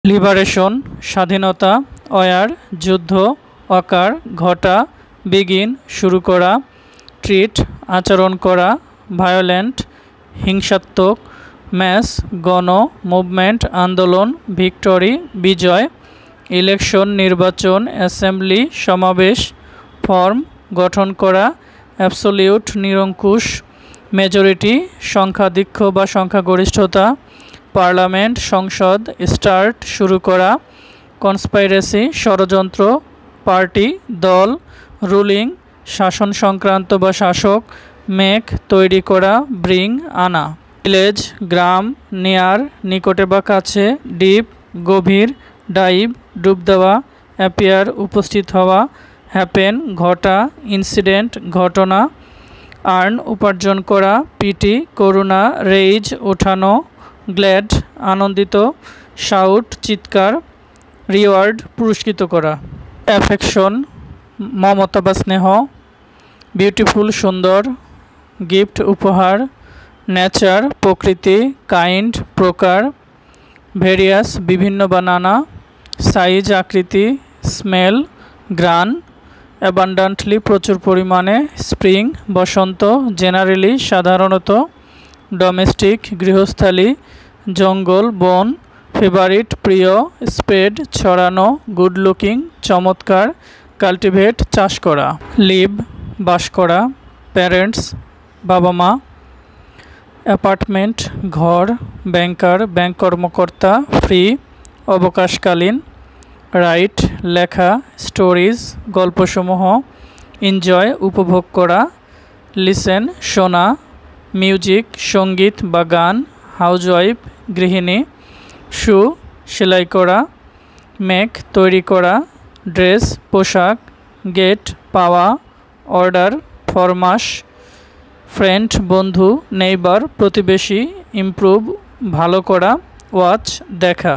Liberation স্বাধীনতা, war যুদ্ধ, অকার ঘটা, বিগিন শুরু করা, ট্রিট আচরণ করা, ভায়োলেন্ট হিংসাত্মক, ম্যাস গণ মুভমেন্ট আন্দোলন, ভিক্টরি বিজয়, ইলেকশন নির্বাচন, অ্যাসেম্বলি সমাবেশ, ফর্ম গঠন করা, অ্যাবসোলিউট নিরঙ্কুশ, মেজরিটি সংখ্যাধিক্য বা সংখ্যাগরিষ্ঠতা, পার্লামেন্ট সংসদ, স্টার্ট শুরু করা, কনস্পাইরেসি ষড়যন্ত্র, পার্টি দল, রুলিং শাসন সংক্রান্ত বা শাসক, মেক তৈরি করা, ব্রিং আনা, ভিলেজ গ্রাম, নিয়ার নিকটে বা কাছে, ডিপ গভীর, ডাইভ ডুব দেওয়া, অ্যাপিয়ার উপস্থিত হওয়া, হ্যাপেন ঘটা, ইনসিডেন্ট ঘটনা, আর্ন উপার্জন করা, পিটি করুণা, রেইজ ওঠানো, গ্ল্যাড আনন্দিত, শাউট চিৎকার, রিওয়ার্ড পুরস্কৃত করা, অ্যাফেকশন মমতা বা স্নেহ, বিউটিফুল সুন্দর, গিফট উপহার, নেচার প্রকৃতি, কাইন্ড প্রকার, ভেরিয়াস বিভিন্ন বা নানা, সাইজ আকৃতি, স্মেল ঘ্রাণ, অ্যাবান্ডান্টলি প্রচুর পরিমাণে, স্প্রিং বসন্ত, জেনারেলি সাধারণত, ডোমেস্টিক গৃহস্থালী, জঙ্গল বন, ফেভারিট প্রিয়, স্প্রেড ছড়ানো, গুড লুকিং চমৎকার, কাল্টিভেট চাষ করা, লিভ বাস করা, প্যারেন্টস বাবা মা, অ্যাপার্টমেন্ট ঘর, ব্যাংকার ব্যাংক কর্মকর্তা, ফ্রি অবকাশকালীন, রাইট লেখা, স্টোরিজ গল্পসমূহ, এনজয় উপভোগ করা, লিসেন শোনা, মিউজিক সঙ্গীত বা গান, হাউজওয়াইফ গৃহিণী, শু সেলাই করা, মেক তৈরি করা, ড্রেস পোশাক, গেট পাওয়া, অর্ডার ফরমাস, ফ্রেন্ড বন্ধু, নেইবার প্রতিবেশী, ইমপ্রুভ ভালো করা, ওয়াচ দেখা।